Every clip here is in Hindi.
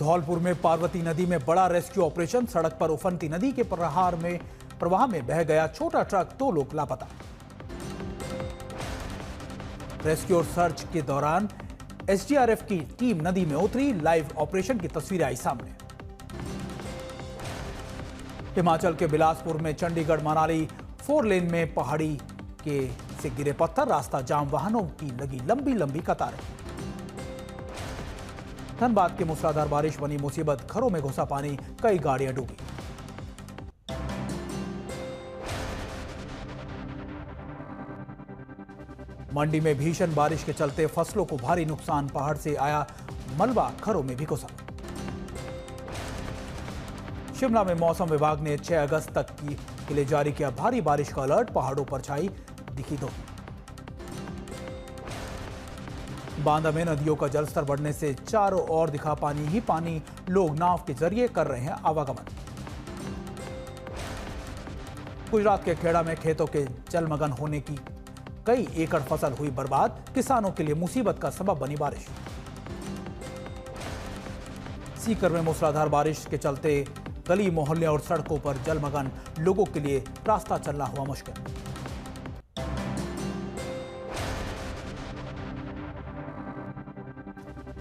धौलपुर में पार्वती नदी में बड़ा रेस्क्यू ऑपरेशन। सड़क पर उफनती नदी के प्रवाह में बह गया छोटा ट्रक, 2 लोग लापता। रेस्क्यू और सर्च के दौरान एसडीआरएफ की टीम नदी में उतरी। लाइव ऑपरेशन की तस्वीरें आई सामने। हिमाचल के बिलासपुर में चंडीगढ़ मनाली 4 लेन में पहाड़ी के से गिरे पत्थर, रास्ता जाम, वाहनों की लगी लंबी लंबी कतारें। धनबाद के मूसलाधार बारिश बनी मुसीबत, घरों में घुसा पानी, कई गाड़ियां डूबी। मंडी में भीषण बारिश के चलते फसलों को भारी नुकसान, पहाड़ से आया मलबा घरों में भी घुसा। शिमला में मौसम विभाग ने 6 अगस्त तक के लिए जारी किया भारी बारिश का अलर्ट, पहाड़ों पर छाई दिखी धूप। बांदा में नदियों का जलस्तर बढ़ने से चारों ओर दिखा पानी ही पानी, लोग नाव के जरिए कर रहे हैं आवागमन। गुजरात के खेड़ा में खेतों के जलमग्न होने की कई एकड़ फसल हुई बर्बाद, किसानों के लिए मुसीबत का सबब बनी बारिश। सीकर में मूसलाधार बारिश के चलते गली मोहल्ले और सड़कों पर जलमग्न, लोगों के लिए रास्ता चलना हुआ मुश्किल।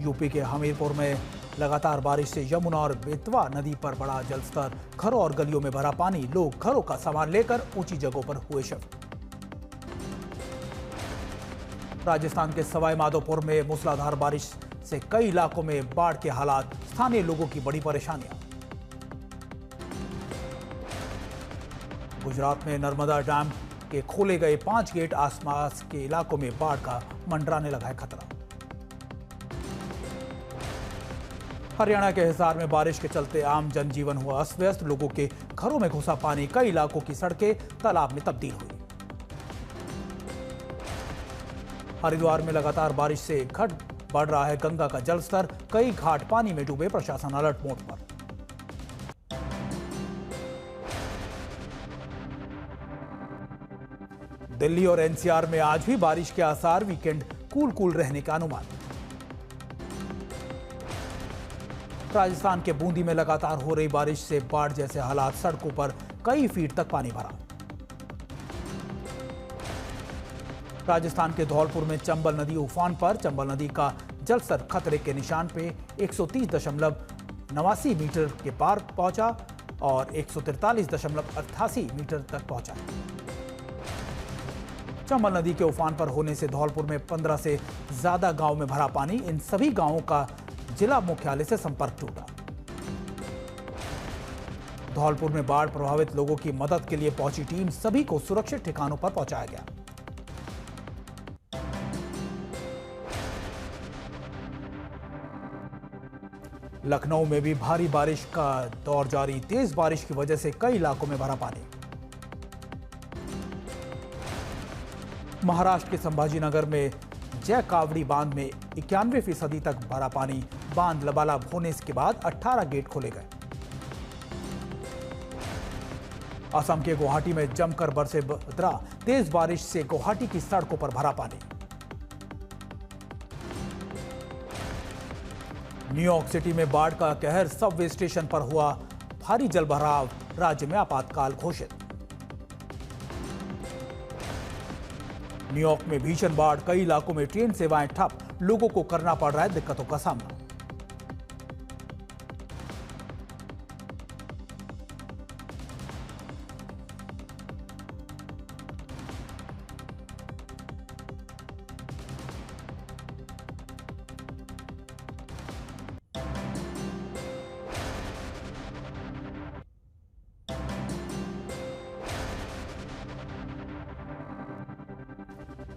यूपी के हमीरपुर में लगातार बारिश से यमुना और बेतवा नदी पर बढ़ा जलस्तर, घरों और गलियों में भरा पानी, लोग घरों का सामान लेकर ऊंची जगहों पर हुए शिफ्ट। राजस्थान के सवाई माधोपुर में मूसलाधार बारिश से कई इलाकों में बाढ़ के हालात, स्थानीय लोगों की बड़ी परेशानियां। गुजरात में नर्मदा डैम के खोले गए 5 गेट, आसपास के इलाकों में बाढ़ का मंडराने लगा है खतरा। हरियाणा के हिसार में बारिश के चलते आम जनजीवन हुआ अस्त-व्यस्त, लोगों के घरों में घुसा पानी, कई इलाकों की सड़कें तालाब में तब्दील हुई। हरिद्वार में लगातार बारिश से घट बढ़ रहा है गंगा का जलस्तर, कई घाट पानी में डूबे, प्रशासन अलर्ट मोड पर। दिल्ली और एनसीआर में आज भी बारिश के आसार, वीकेंड कूल रहने का अनुमान। राजस्थान के बूंदी में लगातार हो रही बारिश से बाढ़ जैसे हालात, सड़कों पर कई फीट तक पानी भरा। राजस्थान के धौलपुर में चंबल नदी उफान पर, चंबल नदी का जलस्तर खतरे के निशान पे 130.89 मीटर के पार पहुंचा और 143.88 मीटर तक पहुंचा। चंबल नदी के उफान पर होने से धौलपुर में 15 से ज्यादा गांव में भरा पानी, इन सभी गांवों का जिला मुख्यालय से संपर्क टूटा। धौलपुर में बाढ़ प्रभावित लोगों की मदद के लिए पहुंची टीम, सभी को सुरक्षित ठिकानों पर पहुंचाया गया। लखनऊ में भी भारी बारिश का दौर जारी, तेज बारिश की वजह से कई इलाकों में भरा पानी। महाराष्ट्र के संभाजीनगर में जय कावड़ी बांध में 91% तक भरा पानी, बांध लबालब होने के बाद 18 गेट खोले गए। असम के गुवाहाटी में जमकर बरसे बदरा, तेज बारिश से गुवाहाटी की सड़कों पर भरा पानी। न्यूयॉर्क सिटी में बाढ़ का कहर, सबवे स्टेशन पर हुआ भारी जलभराव, राज्य में आपातकाल घोषित। न्यूयॉर्क में भीषण बाढ़, कई इलाकों में ट्रेन सेवाएं ठप, लोगों को करना पड़ रहा है दिक्कतों का सामना।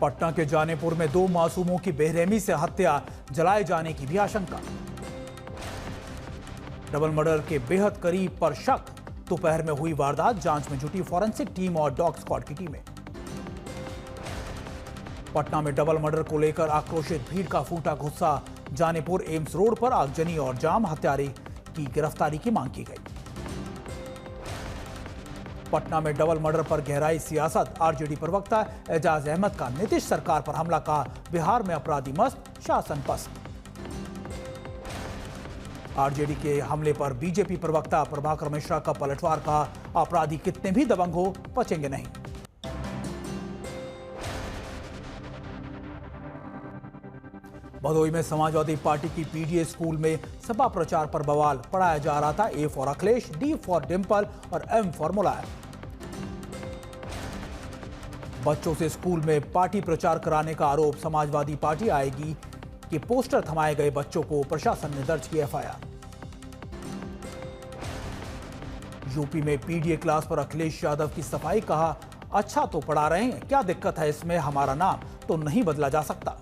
पटना के जानीपुर में 2 मासूमों की बेरहमी से हत्या, जलाए जाने की भी आशंका। डबल मर्डर के बेहद करीब पर शक, दोपहर में हुई वारदात, जांच में जुटी फॉरेंसिक टीम और डॉग स्क्वाड की टीमें। पटना में डबल मर्डर को लेकर आक्रोशित भीड़ का फूटा गुस्सा, जानीपुर एम्स रोड पर आगजनी और जाम, हत्यारे की गिरफ्तारी की मांग की गई। पटना में डबल मर्डर पर गहराई सियासत, आरजेडी प्रवक्ता एजाज अहमद का नीतीश सरकार पर हमला, का बिहार में अपराधी मस्त, शासन पस्त। आरजेडी के हमले पर बीजेपी प्रवक्ता प्रभाकर मिश्रा का पलटवार, कहा अपराधी कितने भी दबंग हो बचेंगे नहीं। भदोही में समाजवादी पार्टी की पीडीए स्कूल में सपा प्रचार पर बवाल। पढ़ाया जा रहा था A for Akhilesh, D for Dimple और एम फॉर मुलायम। बच्चों से स्कूल में पार्टी प्रचार कराने का आरोप। समाजवादी पार्टी आएगी कि पोस्टर थमाए गए बच्चों को प्रशासन ने दर्ज की एफआईआर। यूपी में पीडीए क्लास पर अखिलेश यादव की सफाई, कहा अच्छा तो पढ़ा रहे हैं, क्या दिक्कत है इसमें, हमारा नाम तो नहीं बदला जा सकता।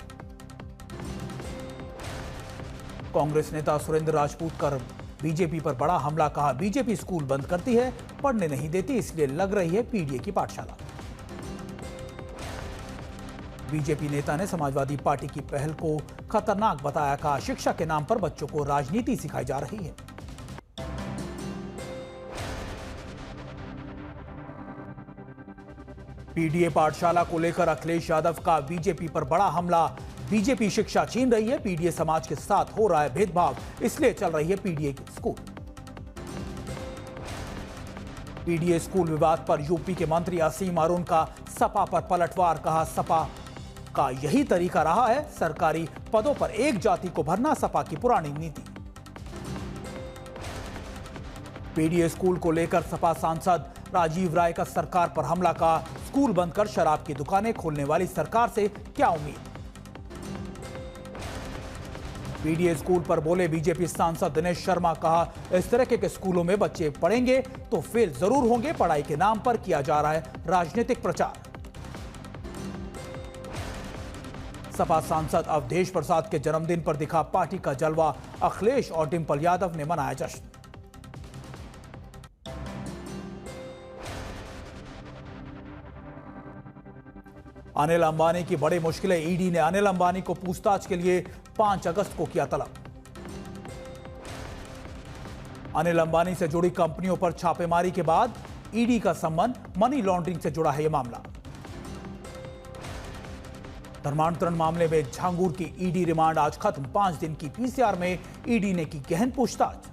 कांग्रेस नेता सुरेंद्र राजपूत कर बीजेपी पर बड़ा हमला, कहा बीजेपी स्कूल बंद करती है, पढ़ने नहीं देती, इसलिए लग रही है पीडीए की पाठशाला। बीजेपी नेता ने समाजवादी पार्टी की पहल को खतरनाक बताया, कहा शिक्षा के नाम पर बच्चों को राजनीति सिखाई जा रही है। पीडीए पाठशाला को लेकर अखिलेश यादव का बीजेपी पर बड़ा हमला। बीजेपी शिक्षा छीन रही है, पीडीए समाज के साथ हो रहा है भेदभाव, इसलिए चल रही है पीडीए स्कूल। पीडीए स्कूल विवाद पर यूपी के मंत्री असीम अरुण का सपा पर पलटवार, कहा सपा का यही तरीका रहा है, सरकारी पदों पर एक जाति को भरना सपा की पुरानी नीति। पीडीए स्कूल को लेकर सपा सांसद राजीव राय का सरकार पर हमला, का स्कूल बंद कर शराब की दुकानें खोलने वाली सरकार से क्या उम्मीद। पीडीए स्कूल पर बोले बीजेपी सांसद दिनेश शर्मा, कहा इस तरह के स्कूलों में बच्चे पढ़ेंगे तो फेल जरूर होंगे, पढ़ाई के नाम पर किया जा रहा है राजनीतिक प्रचार। सपा सांसद अवधेश प्रसाद के जन्मदिन पर दिखा पार्टी का जलवा, अखिलेश और डिंपल यादव ने मनाया जश्न। अनिल अंबानी की बड़ी मुश्किलें, ईडी ने अनिल अंबानी को पूछताछ के लिए 5 अगस्त को किया तलब। अनिल अंबानी से जुड़ी कंपनियों पर छापेमारी के बाद ईडी का संबंध मनी लॉन्ड्रिंग से जुड़ा है यह मामला। धर्मांतरण मामले में झांगुर की ईडी रिमांड आज खत्म। 5 दिन की पीसीआर में ईडी ने की गहन पूछताछ।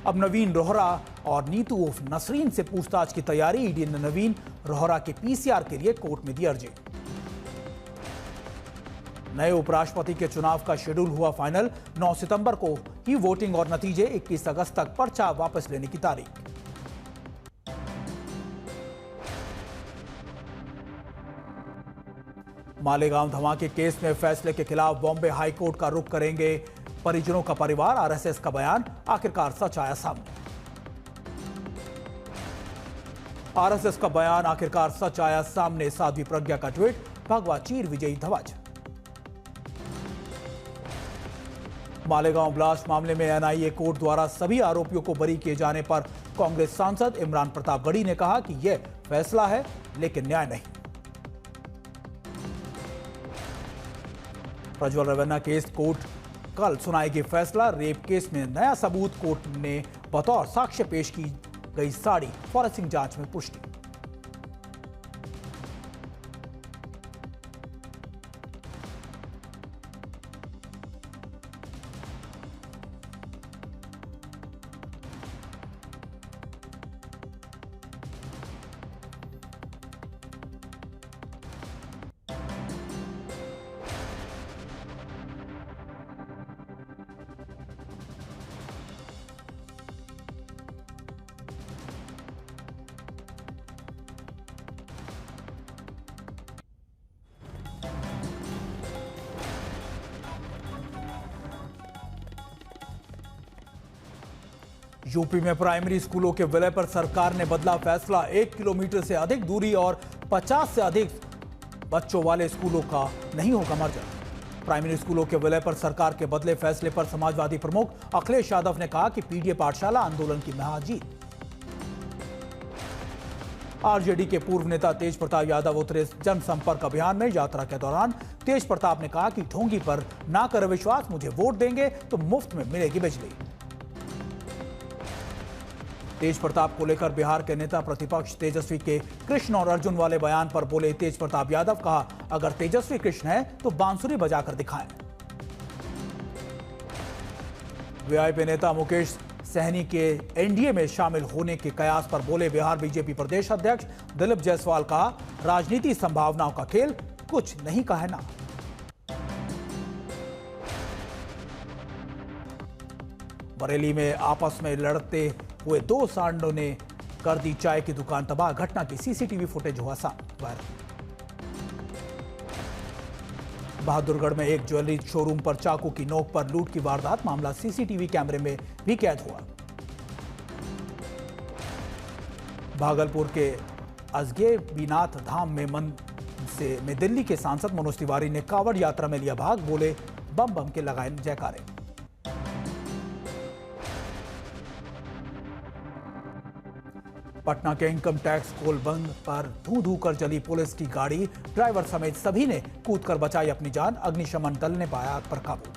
अब नवीन रोहरा और नीतू उर्फ नसरीन से पूछताछ की तैयारी। ईडी ने नवीन रोहरा के पीसीआर के लिए कोर्ट में दी अर्जी। नए उपराष्ट्रपति के चुनाव का शेड्यूल हुआ फाइनल। 9 सितंबर को ही वोटिंग और नतीजे, 21 अगस्त तक पर्चा वापस लेने की तारीख। मालेगांव धमाके केस में फैसले के खिलाफ बॉम्बे हाईकोर्ट का रुख करेंगे परिजनों का परिवार। आरएसएस का बयान, आखिरकार सच आया सामने। आरएसएस का बयान, आखिरकार सच आया सामने। साध्वी प्रज्ञा का ट्वीट, भगवा चीर विजयी ध्वज। मालेगांव ब्लास्ट मामले में एनआईए कोर्ट द्वारा सभी आरोपियों को बरी किए जाने पर कांग्रेस सांसद इमरान प्रतापगढ़ी ने कहा कि यह फैसला है लेकिन न्याय नहीं। प्रज्वल रवन्ना केस कोर्ट कल सुनाएगी फैसला। रेप केस में नया सबूत, कोर्ट ने बतौर साक्ष्य पेश की गई साड़ी, फॉरेंसिक जांच में पुष्टि। यूपी में प्राइमरी स्कूलों के विलय पर सरकार ने बदला फैसला। 1 किलोमीटर से अधिक दूरी और 50 से अधिक बच्चों वाले स्कूलों का नहीं होगा मर्जर। प्राइमरी स्कूलों के विलय पर सरकार के बदले फैसले पर समाजवादी प्रमुख अखिलेश यादव ने कहा कि पीडीए पाठशाला आंदोलन की महाजीत। आरजेडी के पूर्व नेता तेज प्रताप यादव उतरे जनसंपर्क अभियान में। यात्रा के दौरान तेज प्रताप ने कहा कि ढोंगी पर ना कर विश्वास, मुझे वोट देंगे तो मुफ्त में मिलेगी बिजली। तेज प्रताप को लेकर बिहार के नेता प्रतिपक्ष तेजस्वी के कृष्ण और अर्जुन वाले बयान पर बोले तेज प्रताप यादव, कहा अगर तेजस्वी कृष्ण है तो बांसुरी बजाकर दिखाएं। वीआईपी नेता मुकेश सहनी के एनडीए में शामिल होने के कयास पर बोले बिहार बीजेपी प्रदेश अध्यक्ष दिलीप जायसवाल। कहा, राजनीति संभावनाओं का खेल, कुछ नहीं का है ना। बरेली में आपस में लड़ते हुए दो सांडों ने कर दी चाय की दुकान तबाह। घटना की सीसीटीवी फुटेज हुआ वायरल। बहादुरगढ़ में एक ज्वेलरी शोरूम पर चाकू की नोक पर लूट की वारदात। मामला सीसीटीवी कैमरे में भी कैद हुआ। भागलपुर के अजगैबीनाथ धाम में दिल्ली के सांसद मनोज तिवारी ने कांवड़ यात्रा में लिया भाग। बोले, बम बम के लगाए जयकारे। पटना के इनकम टैक्स कोलबंद पर धू कर जली पुलिस की गाड़ी। ड्राइवर समेत सभी ने कूदकर बचाई अपनी जान। अग्निशमन दल ने पाया आग पर काबू।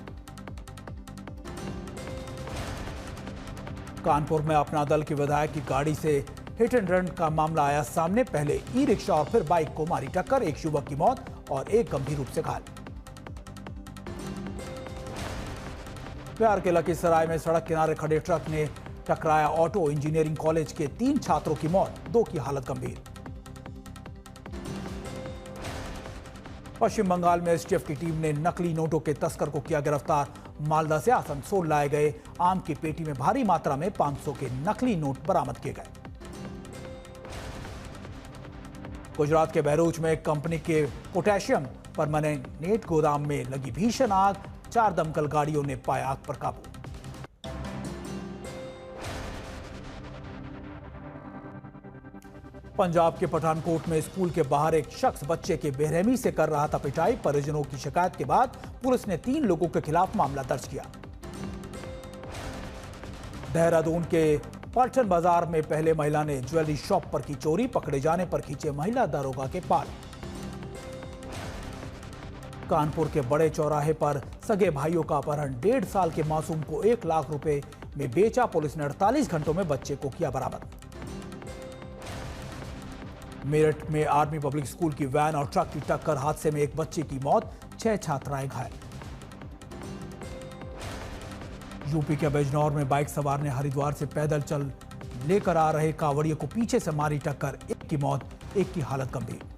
कानपुर में अपना दल की विधायक की गाड़ी से हिट एंड रन का मामला आया सामने। पहले ई रिक्शा और फिर बाइक को मारी टक्कर। एक युवक की मौत और एक गंभीर रूप से घायल। बिहार के लखीसराय में सड़क किनारे खड़े ट्रक ने टकराया ऑटो। इंजीनियरिंग कॉलेज के 3 छात्रों की मौत, 2 की हालत गंभीर। पश्चिम बंगाल में एसटीएफ की टीम ने नकली नोटों के तस्कर को किया गिरफ्तार। मालदा से आसनसोल लाए गए आम की पेटी में भारी मात्रा में 500 के नकली नोट बरामद किए गए। गुजरात के बहरोच में कंपनी के पोटेशियम परमानेंट गोदाम में लगी भीषण आग। 4 दमकल गाड़ियों ने पाया आग पर काबू। पंजाब के पठानकोट में स्कूल के बाहर एक शख्स बच्चे के बेरहमी से कर रहा था पिटाई। परिजनों की शिकायत के बाद पुलिस ने 3 लोगों के खिलाफ मामला दर्ज किया। देहरादून के पलटन बाजार में पहले महिला ने ज्वेलरी शॉप पर की चोरी। पकड़े जाने पर खींचे महिला दारोगा के बाल। कानपुर के बड़े चौराहे पर सगे भाइयों का अपहरण। 1.5 साल के मासूम को 1 लाख रुपए में बेचा। पुलिस ने 48 घंटों में बच्चे को किया बरामद। मेरठ में आर्मी पब्लिक स्कूल की वैन और ट्रक की टक्कर। हादसे में एक बच्चे की मौत, 6 छात्राएं घायल। यूपी के बिजनौर में बाइक सवार ने हरिद्वार से पैदल चल लेकर आ रहे कांवड़िए को पीछे से मारी टक्कर। 1 की मौत, 1 की हालत गंभीर।